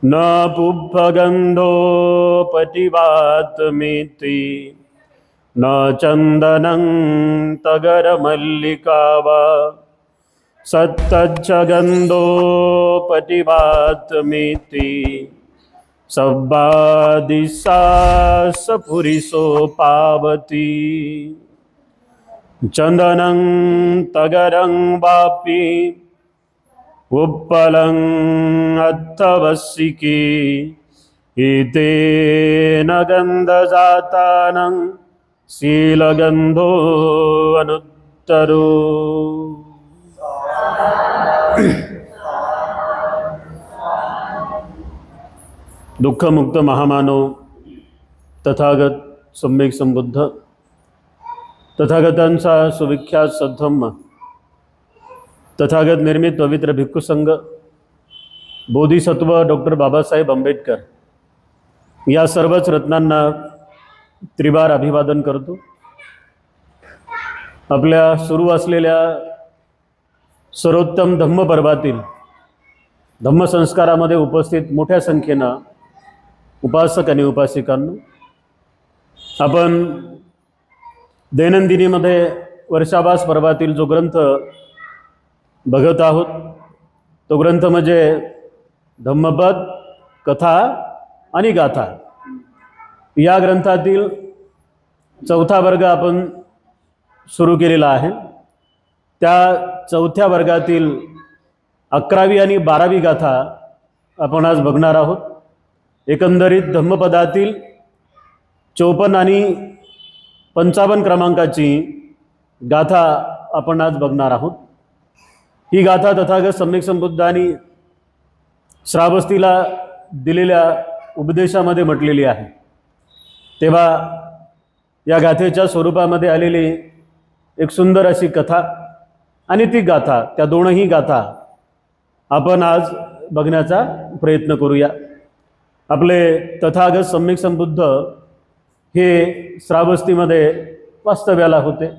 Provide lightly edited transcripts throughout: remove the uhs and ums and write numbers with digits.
न पुष्पगन्धोपटिवातमिति न चन्दनं तगरमल्लिका वा सत्तच्च गन्धोपटिवातमिति सब्बादिसा सपुरिसो पावती चन्दनं तगरं वापि उत्पलं अत्तवसिकी एतेन गन्धजातानं शीलगन्धो अनुत्तरो। दुःखमुक्त महामानव तथागत सम्यक संबुद्ध तथागतांचा सुविख्यात सद्धम्म तथागत निर्मित पवित्र भिक्खू संघ बोधिसत्व डॉक्टर बाबासाहेब आंबेडकर या सर्वच रत्नांना त्रिवार अभिवादन करतो। आपल्या सुरू असलेल्या सर्वोत्तम धम्म पर्वातील धम्मसंस्कारामध्ये उपस्थित मोठ्या संख्येनं उपासक आणि उपासिकांना आपण दैनंदिनीमध्ये वर्षाभास पर्वातील जो ग्रंथ बघत आहोत तो ग्रंथ म्हणजे धम्मपद कथा आणि गाथा या ग्रंथातील चौथा वर्ग आपण सुरू केलेला आहे। त्या चौथ्या वर्गातील 11वी आणि 12वी गाथा आपण आज बघणार आहोत। एकंदरीत धम्मपदातील 54 आणि 55 क्रमांकाची गाथा आपण आज बघणार आहोत। ही गाथा तथागत सम्यक संबुद्धांनी श्रावस्तीला दिलेल्या उपदेशामध्ये म्हटलेली आहे। तेव्हा या गाथेच्या स्वरूपामध्ये आलेली एक सुंदर अशी कथा आणि ती गाथा, त्या दोनही गाथा आपण आज बघण्याचा प्रयत्न करूया। आपले तथागत सम्यक संबुद्ध हे श्रावस्तीमध्ये वास्तव्याला होते।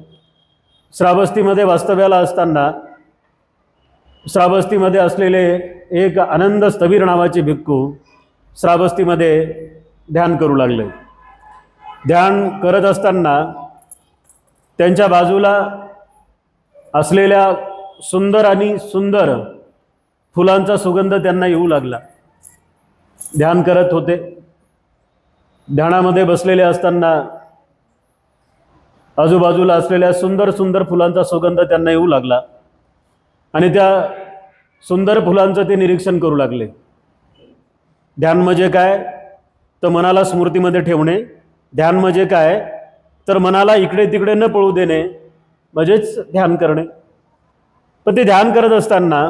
श्रावस्तीमध्ये वास्तव्याला असताना श्रावस्तीमध्ये असलेले एक आनंद स्थवीर नावाचे भिक्खू श्रावस्तीमध्ये ध्यान करू लागले। ध्यान करत असताना त्यांच्या बाजूला असलेल्या सुंदर आणि सुंदर फुलांचा सुगंध त्यांना येऊ लागला। ध्यान करत होते, ध्यानामध्ये बसलेले असताना आजूबाजूला असलेल्या सुंदर सुंदर फुलांचा सुगंध त्यांना येऊ लागला आणि त्या सुंदर फुलांचं ते निरीक्षण करू लागले। ध्यान म्हणजे काय तर मनाला स्मृतीमध्ये ठेवणे, ध्यान म्हणजे काय तर मनाला इकडे तिकडे न पळू देणे म्हणजेच ध्यान करणे। पण ते ध्यान करत असताना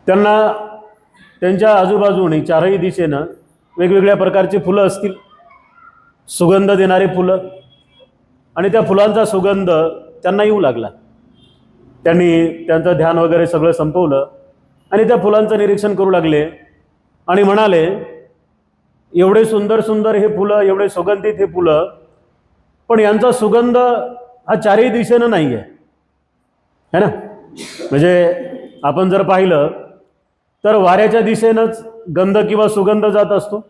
त्यांना त्यांच्या आजूबाजूने चारही दिशेनं वेगवेगळ्या प्रकारची फुलं असतील, सुगंध देणारी फुलं, आणि त्या फुलांचा सुगंध त्यांना येऊ लागला। त्यांनी त्यांचं ध्यान वगैरे सगळं संपवलं आणि त्या फुलांचं निरीक्षण करू लागले आणि म्हणाले, एवढे सुंदर सुंदर हे फुलं, एवढे सुगंधित हे फुलं, पण यांचा सुगंध हा चारही दिशेनं नाही आहे, है ना। म्हणजे आपण जर पाहिलं तर वाऱ्याच्या दिशेनंच गंध किंवा सुगंध जात असतो,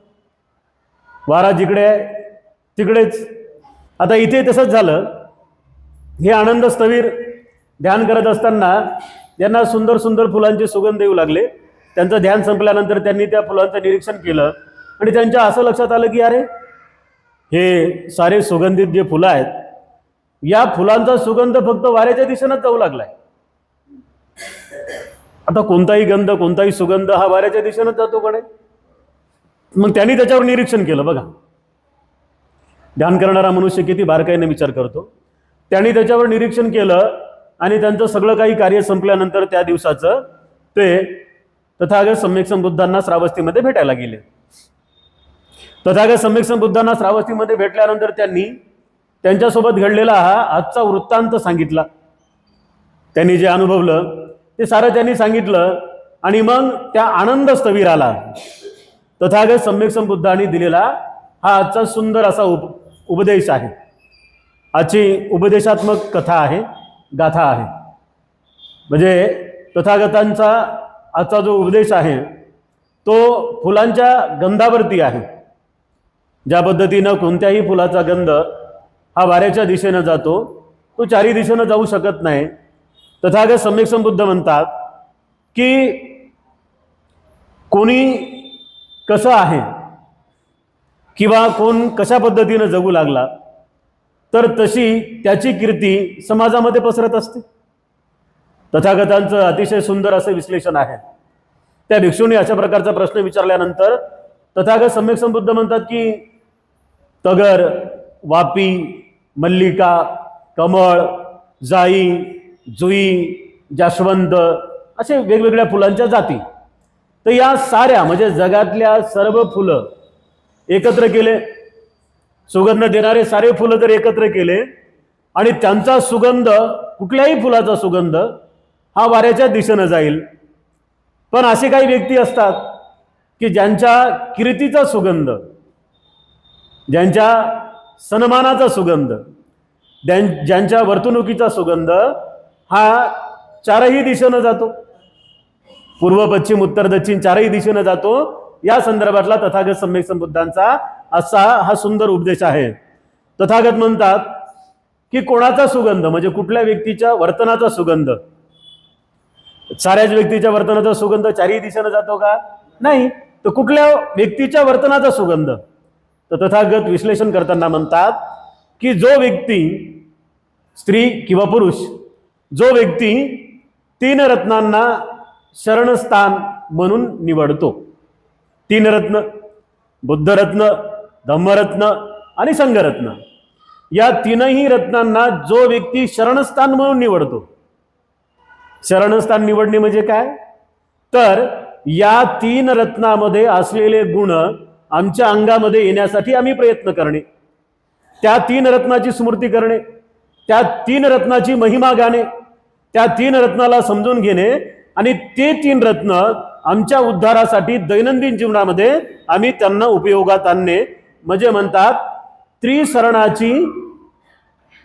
वारा जिकडे आहे तिकडेच। आता इथे तसंच झालं। हे आनंद स्थवीर ध्यान करत असताना त्यांना सुंदर सुंदर फुलांचे सुगंध येऊ लागले। त्यांचं ध्यान संपल्यानंतर त्यांनी त्या फुलांचं निरीक्षण केलं आणि त्यांच्या असं लक्षात आलं की अरे हे सारे सुगंधित जे फुलं आहेत या फुलांचा सुगंध फक्त वाऱ्याच्या दिशेनंच जाऊ लागलाय। आता कोणताही गंध, कोणताही सुगंध हा वाऱ्याच्या दिशेनंच जातो कडे। मग त्यांनी त्याच्यावर निरीक्षण केलं। बघा, ध्यान करणारा मनुष्य किती बारकाईने विचार करतो। त्यांनी त्याच्यावर निरीक्षण केलं आणि त्यांचं सगळं काही कार्य संपल्यानंतर त्या दिवसाचं ते तथागत सम्यक संबुद्धांना श्रावस्तीमध्ये भेटायला गेले। तथागत सम्यक संबुद्धांना श्रावस्तीमध्ये भेटल्यानंतर त्यांनी त्यांच्यासोबत घडलेला हा आजचा वृत्तांत सांगितला। त्यांनी जे अनुभवलं ते सारं त्यांनी सांगितलं आणि मग त्या आनंद स्थवीराला तथागत सम्यक संबुद्धांनी दिलेला हा आजचा सुंदर असा उपदेश आहे। आजची उपदेशात्मक कथा आहे, गाथा आहे। म्हणजे तथागतांचा आजचा जो उपदेश आहे तो फुलांच्या गंधावरती आहे. ज्या पद्धतीनं कोणत्याही फुलाचा गंध हा वाऱ्याच्या दिशेनं जातो, तो चारी दिशेनं जाऊ शकत नाही. तथागत सम्यक संबुद्ध म्हणतात की कोणी कसं आहे किंवा कोण कशा पद्धतीनं जगू लागला तर तशी त्याची कीर्ती समाजामध्ये पसरत असते. तथागतांचं अतिशय सुंदर असं विश्लेषण आहे. त्या भिक्षूंनी अशा प्रकारचा प्रश्न विचारल्यानंतर तथागत सम्यक संबुद्ध म्हणतात की तगर, वापी, मल्लिका, कमळ, जाई, जुई, जास्वंद असे वेगवेगळ्या फुलांच्या जाती. तर या साऱ्या म्हणजे जगातल्या सर्व फुलं एकत्र केले, सुगंध देणारे सारे फुलं जर एकत्र केले आणि त्यांचा सुगंध, कुठल्याही फुलाचा सुगंध हा वाऱ्याच्या दिशेनं जाईल. पण असे काही व्यक्ती असतात की ज्यांच्या कीर्तीचा सुगंध, ज्यांच्या सन्मानाचा सुगंध, ज्यांच्या वर्तणुकीचा सुगंध हा चारही दिशेनं जातो, पूर्व, पश्चिम, उत्तर, दक्षिण चारही दिशेनं जातो. या संदर्भातला तथागत सम्यक संबुद्धांचा असा हा सुंदर उपदेश आहे. तथागत म्हणतात की कोणाचा सुगंध म्हणजे कुठल्या व्यक्तीच्या वर्तनाचा सुगंध, साऱ्याच व्यक्तीच्या वर्तनाचा सुगंध चारही दिशेनं जातो का? नाही. तर कुठल्या व्यक्तीच्या वर्तनाचा सुगंध? तर तथागत विश्लेषण करताना म्हणतात की जो व्यक्ती, स्त्री किंवा पुरुष, जो व्यक्ती तीन रत्नांना शरणस्थान म्हणून निवडतो, तीन रत्न, बुद्धरत्न, धम्मरत्न आणि संघरत्न, या तीनही रत्नांना जो व्यक्ती शरणस्थान म्हणून निवडतो. शरणस्थान निवडणे म्हणजे काय? तर या तीन रत्नामध्ये असलेले गुण आमच्या अंगामध्ये येण्यासाठी आम्ही प्रयत्न करणे, त्या तीन रत्नाची स्मृती करणे, त्या तीन रत्नाची महिमा गाणे, त्या तीन रत्नाला समजून घेणे आणि ते तीन रत्न आमच्या उद्धारासाठी दैनंदिन जीवनामध्ये आम्ही त्यांना उपयोगात आणणे. म्हणजे म्हणतात त्रिशरणाची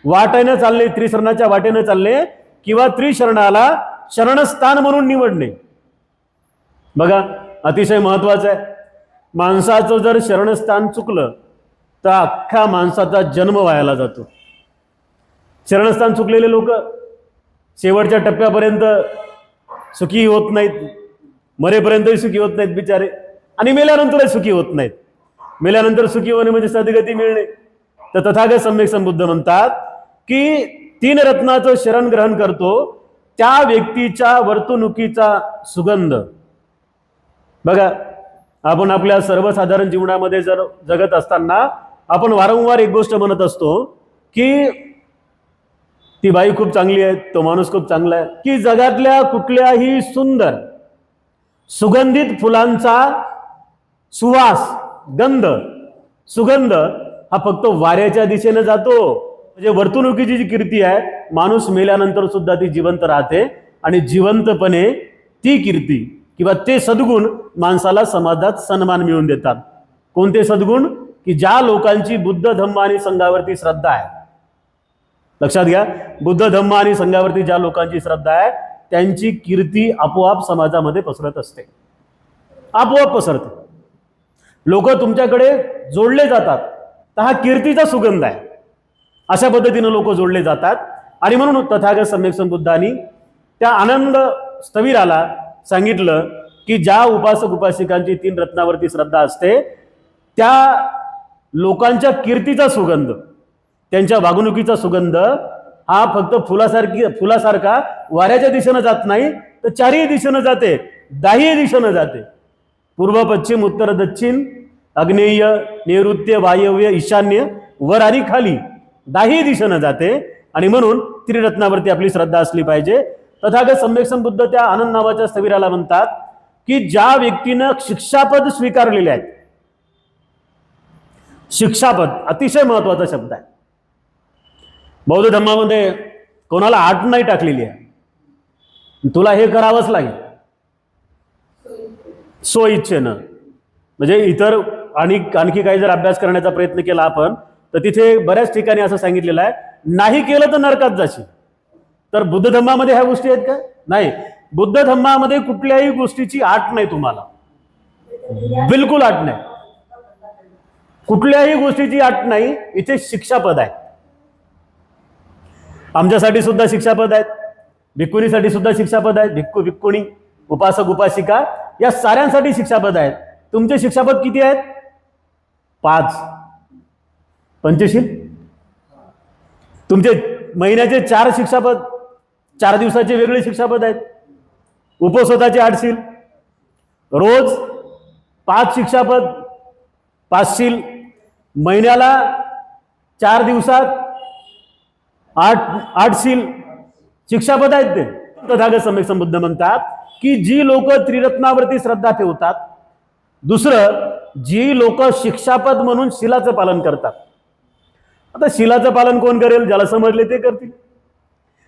वाटेनं चालले, त्रिशरणाच्या वाटेनं चालले किंवा त्रिशरणाला शरणस्थान म्हणून निवडणे. बघा, अतिशय महत्वाचं आहे. माणसाचं जर शरणस्थान चुकलं तर अख्खा माणसाचा जन्म वायाला जातो. शरणस्थान चुकलेले लोक शेवटच्या टप्प्यापर्यंत सुखी होत नाहीत, मरेपर्यंतही सुखी होत नाहीत बिचारे, आणि मेल्यानंतरही सुखी होत नाहीत. मेल्यानंतर सुखी होणे म्हणजे सद्गती मिळणे. तर तथागत सम्यक संबुद्ध म्हणतात की तीन रत्नाचं शरण ग्रहण करतो त्या व्यक्तीच्या वर्तणुकीचा सुगंध. बघा, आपण आपल्या सर्वसाधारण जीवनामध्ये जर जगत असताना आपण वारंवार एक गोष्ट म्हणत असतो की ती बाई खूप चांगली आहे, तो माणूस खूप चांगला आहे, की जगातल्या कुठल्याही सुंदर सुगंधित फुलांचा सुवास, गंध, सुगंध हा फक्त वाऱ्याच्या दिशेने जातो. म्हणजे वर्तणुकीची जी कीर्ती आहे, माणूस मेल्यानंतर सुद्धा ती जिवंत राहते आणि जिवंतपणे ती कीर्ती किंवा ते सद्गुण माणसाला समाजात सन्मान मिळवून देतात. कोणते सद्गुण? की ज्या लोकांची बुद्ध, धम्म आणि संघावरती श्रद्धा आहे. लक्षात घ्या, बुद्ध, धम्म आणि संघावरती ज्या लोकांची श्रद्धा आहे त्यांची कीर्ती आपोआप समाजामध्ये पसरत असते, आपोआप पसरते. लोक तुमच्याकडे जोडले जातात, तर हा कीर्तीचा सुगंध आहे. अशा पद्धतीने लोक जोडले जातात. आणि म्हणून तथागत सम्यक संबुद्धांनी त्या आनंद स्थविराला सांगितलं की ज्या उपासक उपासिकांची तीन रत्नावरती श्रद्धा असते त्या लोकांच्या कीर्तीचा सुगंध, त्यांच्या वागणुकीचा सुगंध हा फक्त फुलासारखा वाऱ्याच्या दिशेनं जात नाही, तर चारही दिशेनं जाते, दाही दिशेनं जाते. पूर्व, पश्चिम, उत्तर, दक्षिण, आग्नेय, नैऋत्य, वायव्य, ईशान्य, वर आणि खाली दाही दिशेनं जाते. आणि म्हणून त्रिरत्नावरती आपली श्रद्धा असली पाहिजे. तथागत सम्यक संबुद्ध त्या आनंद नावाच्या स्थविराला म्हणतात की ज्या व्यक्तीनं शिक्षापद स्वीकारलेले आहेत, शिक्षापद अतिशय महत्वाचा शब्द आहे. बौद्ध धर्मामध्ये कोणाला आट नाही टाकलेली आहे, तुला हे करावंच लागेल स्वइच्छेनं. म्हणजे इतर आणखी काही जर अभ्यास करण्याचा प्रयत्न केला आपण तर तिथे बऱ्याच ठिकाणी असं सांगितलेलं आहे, नाही केलं तर नरकात जाशील. तर बुद्ध धम्मामध्ये ह्या गोष्टी आहेत का? नाही. बुद्ध धम्मामध्ये कुठल्याही गोष्टीची आट नाही तुम्हाला. बिलकुल अट नाही, कुठल्याही गोष्टीची अट नाही. इथे शिक्षापद आहे. आमच्यासाठी सुद्धा शिक्षापद आहेत, भिक्खुनीसाठी सुद्धा शिक्षापद आहेत. भिक्खू भिक्खुणी, उपासक उपासिका या साऱ्यांसाठी शिक्षापद आहेत. तुमचे शिक्षापद किती आहेत? 5. पंचशील. तुमचे महिन्याचे 4 शिक्षापद, 4 दिवसाचे वेगळे शिक्षापद आहेत. उपवासाचे 8 शील, रोज 5 शिक्षापद, 5 शील, महिन्याला 4 दिवसात 8 शील शिक्षापद आहेत. ते तथागत सम्यक संबुद्ध म्हणतात की जी लोक त्रिरत्नावरती श्रद्धा ठेवतात, दुसरं जी लोक शिक्षापद म्हणून शिलाचं पालन करतात. आता शिलाचं पालन कोण करेल? ज्याला समजले ते करतील,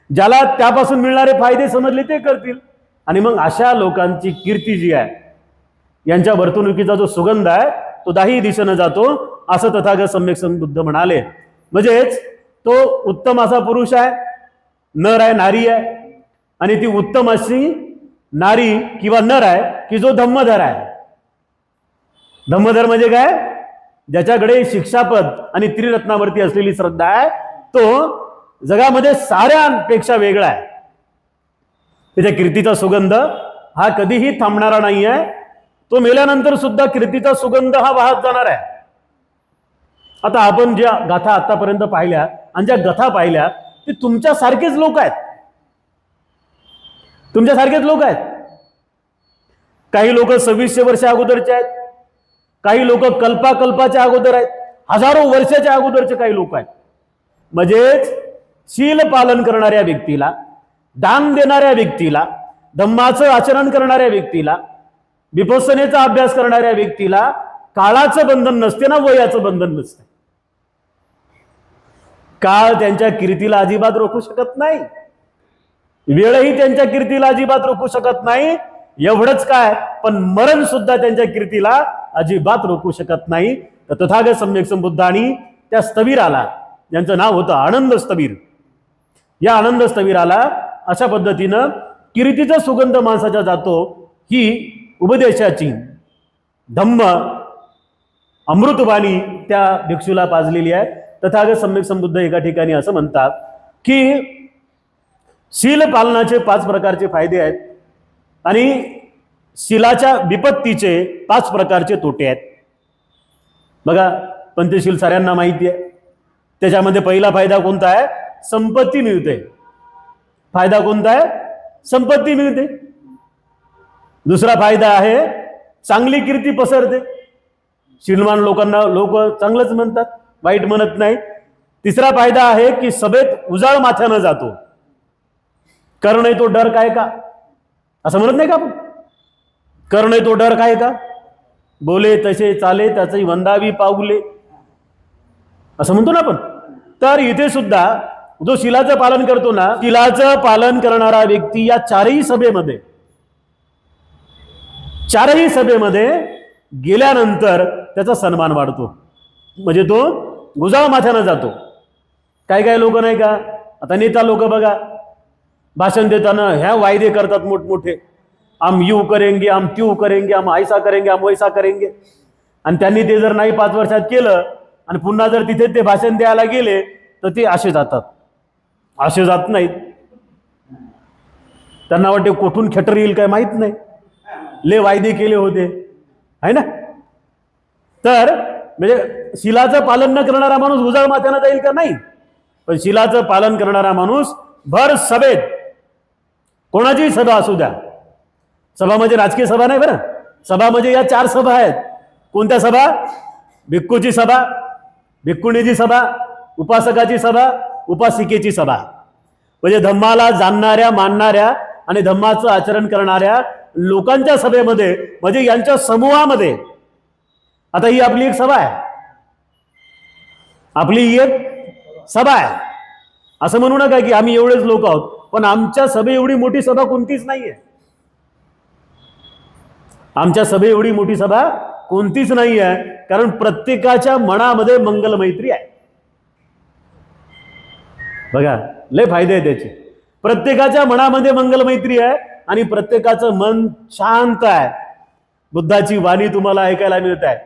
ज्याला त्यापासून मिळणारे फायदे समजले ते करतील. आणि मग अशा लोकांची कीर्ती जी आहे, यांच्या वर्तणुकीचा जो सुगंध आहे तो 10 दिशेनं जातो, असं तथागत सम्यक संबुद्ध म्हणाले. म्हणजेच तो उत्तम असा पुरुष आहे, नर आहे, नारी आहे, आणि ती उत्तम अशी नारी किंवा नर आहे की जो धम्मधर आहे. धम्मधर म्हणजे काय? ज्याच्याकडे शिक्षापद आणि त्रिरत्नावरती असलेली श्रद्धा आहे, तो जगामध्ये साऱ्यांपेक्षा वेगळा आहे. त्याच्या कीर्तीचा सुगंध हा कधीही थांबणारा नाही आहे. तो मेल्यानंतर सुद्धा कीर्तीचा सुगंध हा वाहत जाणार आहे. आता आपण ज्या गाथा आतापर्यंत पाहिल्या आणि ज्या कथा पाहिल्या ते तुमच्यासारखेच लोक आहेत, तुमच्यासारखेच लोक आहेत. काही लोक 2600 वर्ष अगोदरचे आहेत, काही लोक कल्पाच्या अगोदर आहेत, हजारो वर्षाच्या अगोदरचे काही लोक आहेत. म्हणजेच शील पालन करणाऱ्या व्यक्तीला, दान देणाऱ्या व्यक्तीला, धम्माचं आचरण करणाऱ्या व्यक्तीला, विपස්සनेचा अभ्यास करणाऱ्या व्यक्तीला काळाचं बंधन नसते ना, वयाचं बंधन नसते. काळ त्यांच्या कीर्तीला अजिबात रोखू शकत नाही, वेळही त्यांच्या कीर्तीला अजिबात रोखू शकत नाही. एवढंच काय, पण मरण सुद्धा त्यांच्या कीर्तीला अजिबात रोखू शकत नाही. तर तथागत सम्यक संबुद्धांनी त्या स्थविराला, ज्यांचं नाव होतं आनंद स्थवीर, या आनंद स्थवीराला अशा पद्धतीनं कीर्तीचा सुगंध माणसाच्या जातो, ही उपदेशाची धम्म अमृतवाणी त्या भिक्षूला पाजलेली आहे. तथागत सम्यक संबुद्ध एका ठिकाणी असं म्हणतात की शील पालनाचे 5 प्रकारचे फायदे आहेत आणि शीलाच्या विपत्तीचे 5 प्रकारचे तोटे आहेत. बघा, पंचशील साऱ्यांना माहिती आहे. त्याच्यामध्ये पहिला फायदा कोणता आहे? संपत्ती मिळते. फायदा कोणता आहे? संपत्ती मिळते. दुसरा फायदा आहे चांगली कीर्ती पसरते. शीलवान लोकांना लोक चांगलंच म्हणतात, वाईट म्हणत नाही. तिसरा फायदा आहे की सभेत उजाळ माथ्यानं जातो. कर नाही तो डर काय का, असं म्हणत नाही का आपण? कर नाही तो डर काय का, बोले तसे चाले त्याची वंदावी पाऊले, असं म्हणतो ना आपण. तर इथे सुद्धा जो शिलाचं पालन करतो ना, शिलाचं पालन करणारा व्यक्ती या चारही सभेमध्ये गेल्यानंतर त्याचा सन्मान वाढतो. म्हणजे तो उजाळ माथ्यानं जातो. काय काय लोक नाही का, आता नेता लोक बघा, भाषण देताना ह्या वायदे करतात मोठमोठे, हम यूं करेंगे, हम त्यों करेंगे, हम ऐसा करेंगे, हम वैसा करेंगे. आणि त्यांनी ते जर नाही 5 वर्षात केलं आणि पुन्हा जर तिथे ते भाषण द्यायला गेले तर ते असे जातात. असे जात नाहीत. त्यांना वाटते कुठून खेटर येईल काय माहित नाही, ले वायदे केले होते, आहे ना. तर म्हणजे शिलाचं पालन न करणारा माणूस उजाळ माथ्यानं जाईल का? नाही. पण शिलाचं पालन करणारा माणूस भर सभेत, कोणाची सभा असू द्या, सभा म्हणजे राजकीय सभा नाही बरं, सभा म्हणजे या 4 सभा आहेत. कोणत्या सभा? भिक्खूची सभा, भिक्खुणीची सभा, उपासकाची सभा, उपासिकेची सभा. म्हणजे धम्माला जाणणाऱ्या, मानणाऱ्या आणि धम्माचं आचरण करणाऱ्या लोकांच्या सभेमध्ये, म्हणजे यांच्या समूहामध्ये. आता ही आपली एक सभा आहे, आपली ही एक सभा आहे. असं म्हणू नका की आम्ही एवढेच लोक आहोत, पण आमच्या सभे एवढी मोठी सभा कोणतीच नाहीये. आमच्या सभे एवढी मोठी सभा कोणतीच नाही आहे, कारण प्रत्येकाच्या मनामध्ये मंगल मैत्री आहे. बघा, लय फायदे आहे त्याचे. प्रत्येकाच्या मनामध्ये मंगल मैत्री आहे आणि प्रत्येकाचं मन शांत आहे. बुद्धाची वाणी तुम्हाला ऐकायला मिळत आहे.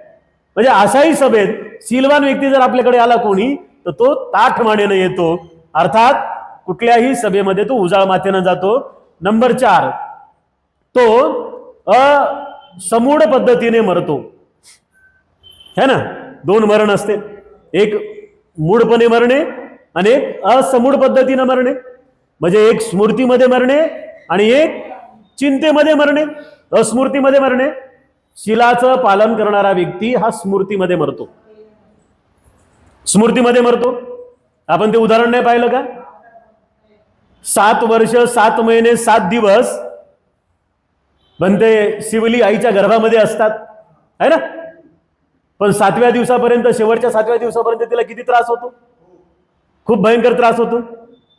म्हणजे अशाही सभेत शीलवान व्यक्ती जर आपल्याकडे आला कोणी तर तो ताठ मानेनं येतो, अर्थात कुठल्याही सभेमध्ये तो उजाळ माथेनं जातो. नंबर 4, तो समूढ पद्धतीने मरतो. है ना, 2 मरण असते, एक मूढपणे मरणे आणि एक असमूढ पद्धतीने मरणे. म्हणजे एक स्मृतीमध्ये मरणे आणि एक चिंतेमध्ये मरणे, अस्मृतीमध्ये मरणे. शिलाचं पालन करणारा व्यक्ती हा स्मृतीमध्ये मरतो, स्मृतीमध्ये मरतो. आपण ते उदाहरण नाही पाहिलं का? 7 वर्ष 7 महिने 7 दिवस बनते शिवली आईच्या गर्भामध्ये असतात, है ना. पण 7व्या दिवसापर्यंत, शेवटच्या 7व्या दिवसापर्यंत तिला किती त्रास होतो? खूप भयंकर त्रास होतो.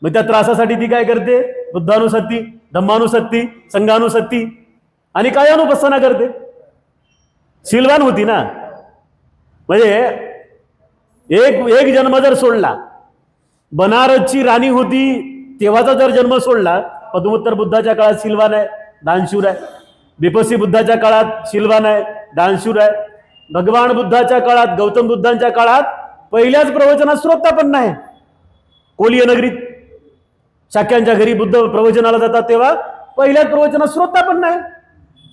मग त्या त्रासासाठी ती काय करते? बुद्धानुसत्ती, धम्मानुसत्ती, संघानुसत्ती आणि काय अनुपस्थाना करते. शीलवान होती ना. म्हणजे एक जन्म जर सोडला, बनारसची राणी होती तेव्हाचा जर जन्म सोडला, पद्मोत्तर बुद्धाच्या काळात शीलवान आहे, दानशूर आहे. विपस्सी बुद्धाच्या काळात शीलवान आहे, दानशूर आहे. भगवान बुद्धाच्या काळात, गौतम बुद्धांच्या काळात पहिल्याच प्रवचनात श्रोता पण नाही. कोलिय नगरीत शाक्यांच्या घरी बुद्ध प्रवचनाला जातात तेव्हा पहिल्याच प्रवचनात श्रोता पण नाही.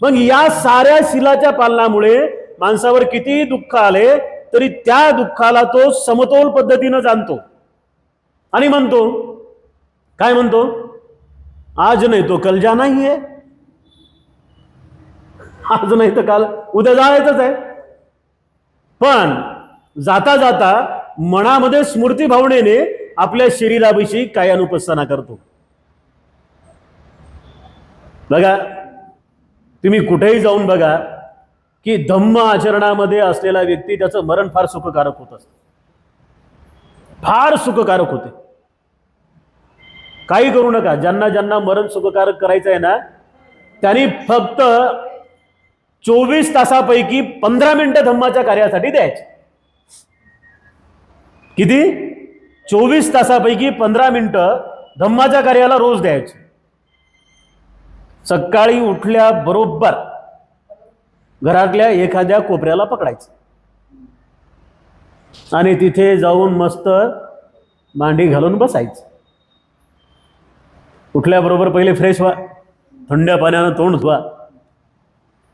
मग या साऱ्या शिलाच्या पालनामुळे माणसावर किती दुःख आले तरी त्या दुःखाला तो समतोल पद्धतीनं जाणतो आणि म्हणतो, काय म्हणतो? आज नाही तो कल जाना ही है. आज नाही तर काल, उद्या जायचंच आहे. पण जाता जाता मनामध्ये स्मृती भावनेने आपल्या शरीराविषयी काय अनुपस्थाना करतो. बघा, तुम्ही कुठेही जाऊन बघा की धम्म आचरणामध्ये असलेला व्यक्ती त्याचं मरण फार सुखकारक होत असतं, फार सुखकारक होते. काही करू नका, ज्यांना ज्यांना मरण सुखकारक करायचं आहे ना त्यांनी फक्त 24 तासापैकी 15 मिनिटं धम्माच्या कार्यासाठी द्यायचे. किती? 24 तासापैकी 15 मिनिटं धम्माच्या कार्याला रोज द्यायचे. सकाळी उठल्याबरोबर घरातल्या एखाद्या कोपऱ्याला पकडायचं आणि तिथे जाऊन मस्त मांडी घालून बसायचं. उठल्याबरोबर पहिले फ्रेश व्हा, थंड पाण्यानं तोंड धुवा.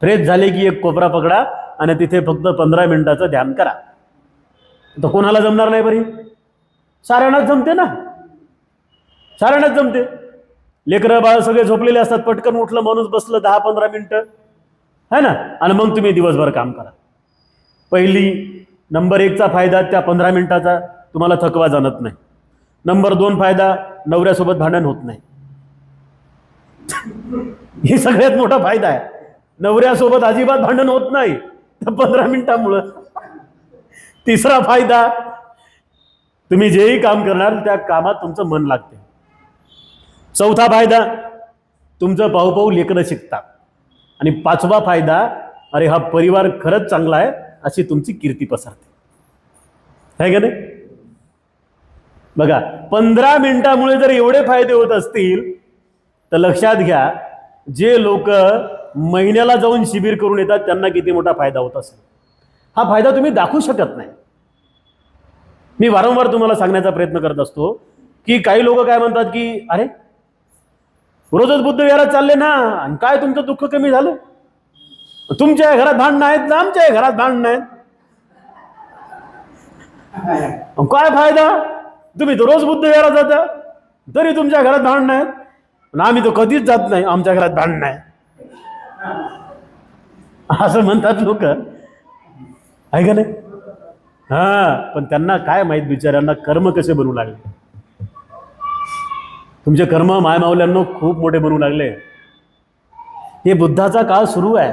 फ्रेश झाले की एक कोपरा पकडा आणि तिथे फक्त 15 मिनिटाचं ध्यान करा. तर कोणाला जमणार नाही बरी? साऱ्यांनाच जमते ना, साऱ्यांनाच जमते. लेकरं बाळ सगळे झोपलेले असतात, पटकन उठलं माणूस, बसलं 10-15 मिनिटं, है ना, आणि मग तुम्ही दिवसभर काम करा. नंबर 1चा फायदा त्या 15 मिनिटाचा, तुम्हाला थकवा जाणत नाही. नंबर 2 फायदा, नवऱ्यासोबत भांडण होत नाही. ही सगळ्यात मोठा फायदा आहे. नवऱ्यासोबत अजिबात भांडण होत नाही त्या 15 मिनिटामुळं. 3रा फायदा, तुम्ही जेही काम करणार त्या कामात तुमचं मन लागते. 4था फायदा, तुमचं पाहू पाहू लेकरं शिकतात. आणि 5वा फायदा, अरे हा परिवार खरंच चांगला आहे अशी तुमची कीर्ती पसरते, आहे का नाही? बघा, 15 मिनिटामुळे जर एवढे फायदे होत असतील तर लक्षात घ्या, जे लोक महिन्याला जाऊन शिबिर करून येतात त्यांना किती मोठा फायदा होत असेल. हा फायदा तुम्ही दाखवू शकत नाही. मी वारंवार तुम्हाला सांगण्याचा प्रयत्न करत असतो की काही लोक काय म्हणतात की अरे रोजच बुद्ध विहारात चालले ना, आणि काय तुमचं दुःख कमी झालं? तुमच्या घरात भांडणं आहेत ना, आमच्या घरात भांडणं आहेत, काय फायदा? तुम्ही तर रोज बुद्ध विहारात जाता तरी तुमच्या घरात भांडणं आहेत, आणि आम्ही तर कधीच जात नाही, आमच्या घरात भांडणं आहे, असं म्हणतात लोक, आहे का नाही? पण त्यांना काय माहित बिचाऱ्यांना कर्म कसे बनवू लागले. तुमचे कर्म मायमावल्यांनो खूप मोठे बनवू लागले. हे बुद्धाचा काळ सुरू आहे,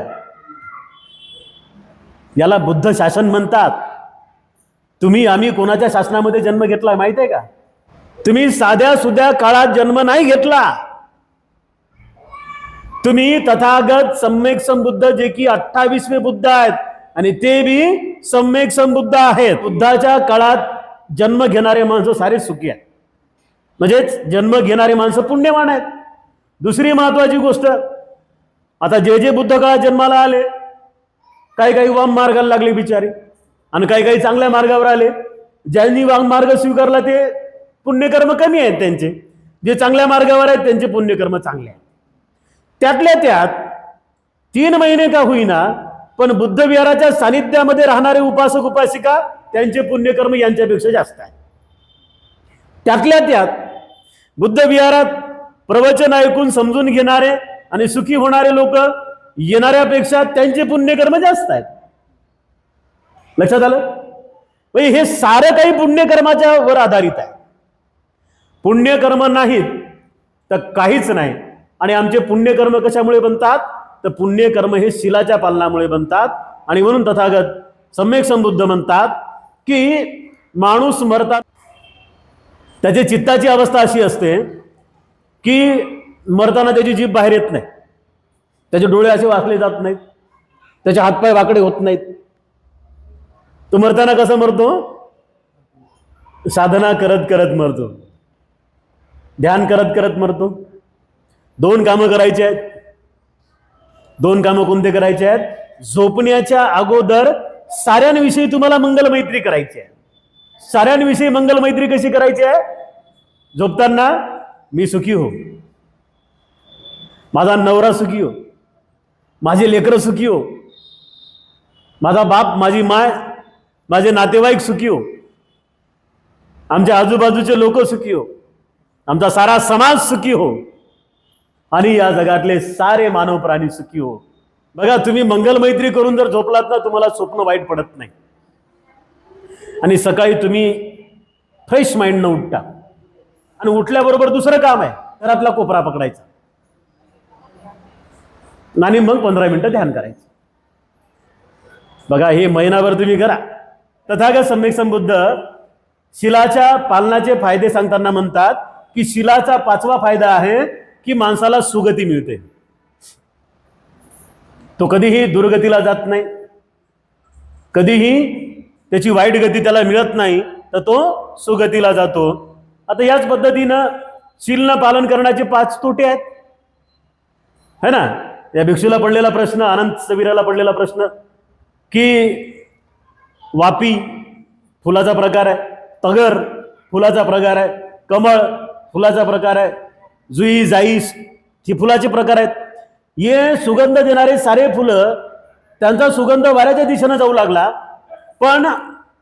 याला बुद्ध शासन म्हणतात. तुम्ही आम्ही कोणाच्या शासनामध्ये जन्म घेतला माहित आहे का? तुम्ही साध्या सुध्या काळात जन्म नाही घेतला. तुम्ही तथागत सम्यक संबुद्ध, जे की 28वे बुद्ध आहेत आणि ते बी सम्यक संबुद्ध आहेत. बुद्धाच्या काळात जन्म घेणारे माणसं सारे सुखी आहेत, म्हणजेच जन्म घेणारे माणसं पुण्यवान आहेत. दुसरी महत्वाची गोष्ट, आता जे जे बुद्ध काळात जन्माला आले काही काही वाम मार्गाला लागले बिचारे, आणि काही काही चांगल्या मार्गावर आले. ज्यांनी वाम मार्ग स्वीकारला ते पुण्यकर्म कमी आहेत त्यांचे, जे चांगल्या मार्गावर आहेत त्यांचे पुण्यकर्म चांगले आहेत. त्यातल्या त्यात 3 महिने का होईना पण बुद्ध विहाराच्या सानिध्यामध्ये राहणारे उपासक उपासिका त्यांचे पुण्यकर्म यांच्यापेक्षा जास्त आहे. त्यातल्या त्यात बुद्ध विहारात प्रवचन ऐकून समजून घेणारे आणि सुखी होणारे लोक येणाऱ्यापेक्षा त्यांचे पुण्यकर्म जास्त आहेत. लक्षात आलं? हे सारं काही पुण्यकर्माच्या वर आधारित आहे. पुण्यकर्म नाहीत तर काहीच नाही. आणि आमचे पुण्यकर्म कशामुळे बनतात? तर पुण्यकर्म हे शीलाच्या पालनामुळे बनतात. आणि म्हणून तथागत सम्यक संबुद्ध म्हणतात की माणूस मरतात त्याच्या चित्ताची अवस्था अशी असते की मरताना त्याची जीभ बाहेर येत नाही, त्याचे डोळे असे वाकले जात नाहीत, त्याचे हातपाय वाकडे होत नाहीत. तो मरताना कसं मरतो? साधना करत करत मरतो, ध्यान करत करत मरतो. 2 कामं करायची आहेत. 2 कामं कोणते करायचे आहेत? झोपण्याच्या अगोदर साऱ्यांविषयी तुम्हाला मंगलमैत्री करायची आहे. साऱ्यांविषयी मंगलमैत्री कशी करायची आहे? झोपताना मी सुखी हो, माझा नवरा सुखी हो, माझे लेकरं सुखी हो, माझा बाप माझी माय माझे नातेवाईक सुखी हो, आमच्या आजूबाजूचे लोक सुखी हो, आमचा सारा समाज सुखी हो, आणि या जगातले सारे मानव प्राणी सुखी हो. बघा, तुम्ही मंगलमैत्री करून जर झोपलात ना तुम्हाला स्वप्न वाईट पडत नाही. आणि सकाळी तुम्ही फ्रेश माइंडनं उठता. आणि उठल्याबरोबर दुसरं काम आहे, घरातला कोपरा पकडायचा आणि मग 15 मिनिटं ध्यान करायचं. बघा, हे महिनाभर तुम्ही करा. तथागत सम्यक संबुद्ध शीलाच्या पालनाचे फायदे सांगताना म्हणतात की शीलाचा 5वा फायदा आहे की माणसाला सुगती मिळते. तो कधीही दुर्गतीला जात नाही, कधीही त्याची वाईट गती त्याला मिळत नाही, तर तो सुगतीला जातो. आता याच पद्धतीनं शीलनं पालन करण्याचे 5 तोटे आहेत, है ना. या भिक्षूला पडलेला प्रश्न, अनंत सवीराला पडलेला प्रश्न की वापी फुलाचा प्रकार आहे, तगर फुलाचा प्रकार आहे, कमळ फुलाचा प्रकार आहे, जुई जाईस ही फुलाचे प्रकार आहेत. हे सुगंध देणारे सारे फुलं त्यांचा सुगंध वाऱ्याच्या दिशेनं जाऊ लागला. पण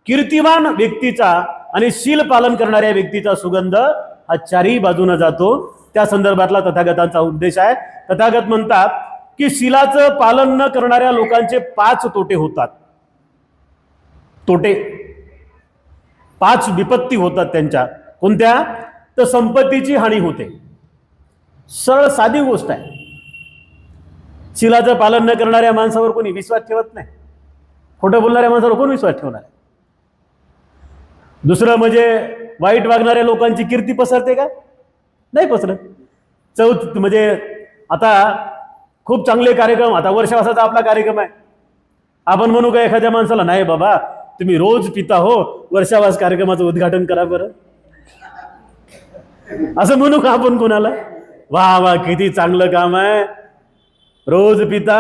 कीर्तिमान व्यक्तीचा आणि शील पालन करणाऱ्या व्यक्तीचा सुगंध हा 4ही बाजूने जातो. त्या संदर्भातला तथागतांचा उद्देश आहे. तथागत म्हणतात की शीलाचं पालन न करणाऱ्या लोकांचे 5 तोटे होतात. तोटे 5 विपत्ती होतात त्यांच्या. कोणत्या? तर संपत्तीची हानी होते. सरळ साधी गोष्ट आहे. शीलाचं पालन न करणाऱ्या माणसावर कोणी विश्वास ठेवत नाही. खोटं बोलणाऱ्या माणसावर कोण विश्वास ठेवणार आहे? दुसरं म्हणजे वाईट वागणाऱ्या लोकांची कीर्ती पसरते का? नाही पसरत. चौथ म्हणजे आता खूप चांगले कार्यक्रम, आता वर्षावासाचा आपला कार्यक्रम आहे, आपण म्हणू का एखाद्या माणसाला, नाही बाबा तुम्ही रोज पिता हो, वर्षावास कार्यक्रमाचं उद्घाटन करा बरं, असं म्हणू का आपण कोणाला? वा वा किती चांगलं काम आहे, रोज पिता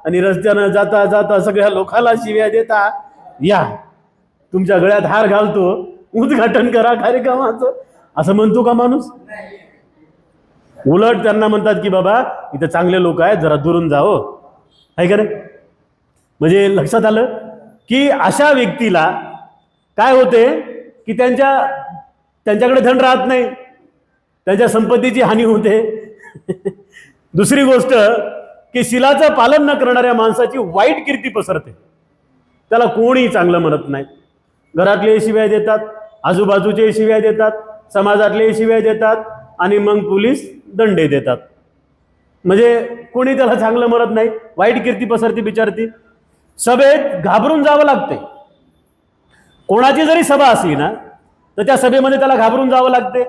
आणि रस्त्यानं जाता जाता सगळ्या लोकांना शिव्या देता, या तुमच्या गळ्यात हार घालतो, उद्घाटन करा कार्यक्रमाचं, असं म्हणतो का माणूस? उलट त्यांना म्हणतात की बाबा इथं चांगले लोक आहेत, जरा दुरून जाओ, आहे का नाही? म्हणजे लक्षात आलं की अशा व्यक्तीला काय होते की त्यांच्याकडे धन राहत नाही, त्यांच्या संपत्तीची हानी होते. दुसरी गोष्ट की शीलाचं पालन न करणाऱ्या माणसाची वाईट कीर्ती पसरते, त्याला कोणी चांगलं म्हणत नाही. घरातले शिव्या देतात, आजूबाजूचे शिव्या देतात, समाजातले शिव्या देतात आणि मग पोलीस दंडे देतात. म्हणजे कोणी त्याला चांगलं म्हणत नाही, वाईट कीर्ती पसरती बिचारती. सभेत घाबरून जावं लागते. कोणाची जरी सभा असली ना तर त्या सभेमध्ये त्याला घाबरून जावं लागते.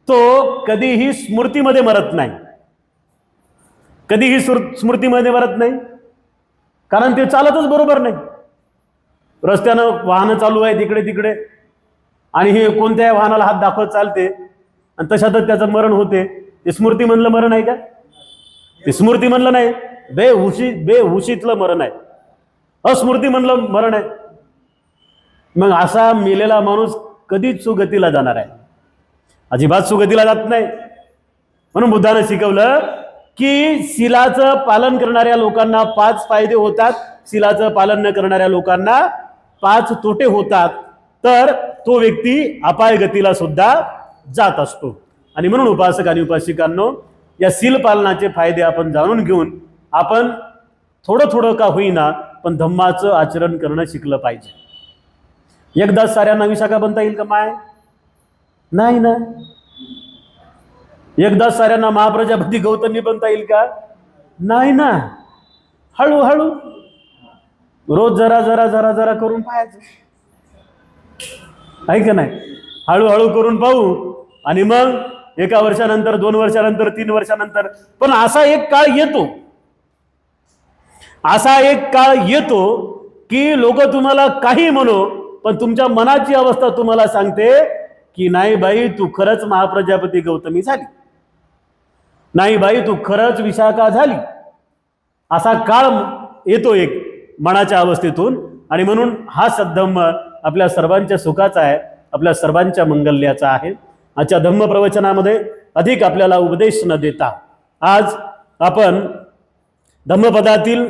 तो कधीही स्मृतीमध्ये मरत नाही, कधीही स्मृतीमध्ये मरत नाही, कारण ते चालतच बरोबर नाही. रस्त्यानं वाहनं चालू आहेत इकडे तिकडे आणि हे कोणत्या वाहनाला हात दाखवत चालते आणि तशातच त्याचं मरण होते. ते स्मृती म्हणलं मरण आहे का? ते स्मृती म्हणलं नाही. बेहुशीतलं मरण आहे, अस्मृती म्हणलं मरण आहे. मग असा मेलेला माणूस कधीच सुगतीला जाणार आहे? अजिबात सुगतीला जात नाही. म्हणून बुद्धानं शिकवलं की शिलाचं पालन करणाऱ्या लोकांना 5 फायदे होतात, शिलाचं पालन न करणाऱ्या लोकांना 5 तोटे होतात. तर तो व्यक्ती अपायगतीला सुद्धा जात असतो. आणि म्हणून उपासक आणि उपासिकांनो, या शील पालनाचे फायदे आपण जाणून घेऊन आपण थोडं थोडं का होईना पण धम्माचं आचरण करणं शिकलं पाहिजे. एकदाच साऱ्यांना विशाखा बनता येईल का माय? नाही ना. एकदाच साऱ्यांना महाप्रजापती गौतमी बनता येईल का? नाही ना. हळूहळू रोज जरा जरा जरा जरा करून पाहायचं, आहे का नाही? हळूहळू करून पाहू आणि मग 1 वर्षानंतर, 2 वर्षानंतर, 3 वर्षानंतर. पण असा एक काळ येतो की लोक तुम्हाला काही म्हणो, पण तुमच्या मनाची अवस्था तुम्हाला सांगते की नाही बाई, तू खरंच महाप्रजापती गौतमी झाली, नाही बाई तू खरंच विशाखा झाली. असा काळ येतो एक मनाच्या अवस्थेतून. आणि म्हणून हा सद्धम्म आपल्या सर्वांच्या सुखाचा आहे, आपल्या सर्वांच्या मंगल्याचा आहे. आजच्या धम्म प्रवचनामध्ये अधिक आपल्याला उपदेश न देता आज आपण धम्मपदातील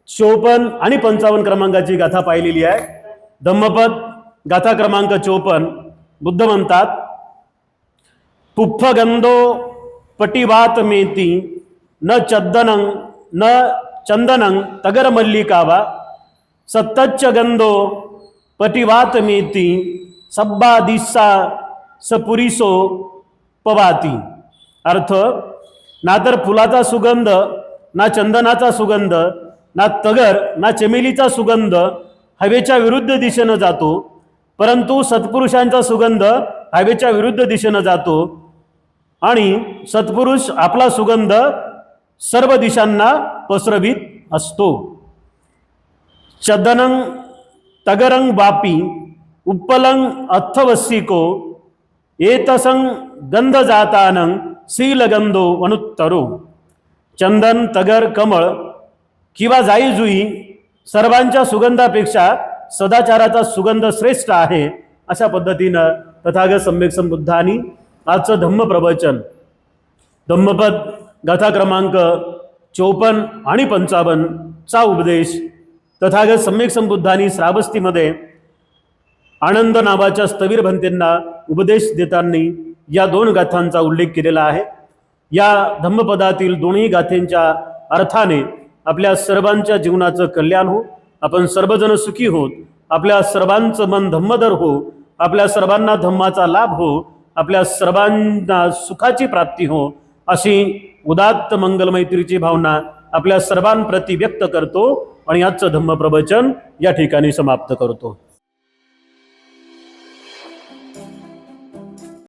54 आणि 55 क्रमांकाची गाथा पाहिलेली आहे. धम्मपद गाथा क्रमांक 54 बुद्ध म्हणतात, पुफ्फगंधो पटिवात मेती न चंदनं तगर मल्लिकावा सत्तच्च गंधो पटिवात मेती सब्बा दिस्सा सपुरीसो पवाती. अर्थ, ना तर फुलाचा सुगंध, ना चंदनाचा सुगंध, ना तगर, ना चमेलीचा सुगंध हवेच्या विरुद्ध दिशेनं जातो, परंतु सत्पुरुषांचा सुगंध हवेच्या विरुद्ध दिशेनं जातो आणि सत्पुरुष आपला सुगंध सर्व दिशांना पसरवित असतो. चंदनं तगरं वापी उत्पलं अर्थवसिको एतसं गंध जातानं शीलगंधो अनुत्तरो. चंदन, तगर, कमळ किंवा जाई जुई सर्वांच्या सुगंधापेक्षा सदाचाराचा सुगंध श्रेष्ठ आहे. अशा पद्धतीनं तथागत सम्यक संबुद्धांनी आजचं धम्म प्रवचन धम्मपद गाथा क्रमांक 54 आणि 55 चा उपदेश तथागत सम्यक संबुद्धांनी श्रावस्तीमध्ये आनंद नावाच्या स्थवीर भंतेंना उपदेश देताना या 2 गाथांचा उल्लेख केलेला आहे. या धम्मपदातील दोन्ही गाथेंच्या अर्थाने आपल्या सर्वांच्या जीवनाचं कल्याण हो, आपण सर्वजण सुखी होत, आपल्या सर्वांचं मन धम्मदर हो, आपल्या सर्वांना धम्माचा लाभ हो, आपल्या सर्वांना सुखाची प्राप्ती हो, अशी उदात्त मंगलमैत्रीची भावना आपल्या सर्वांप्रती व्यक्त करतो आणि आजचं धम्म प्रवचन या ठिकाणी समाप्त करतो.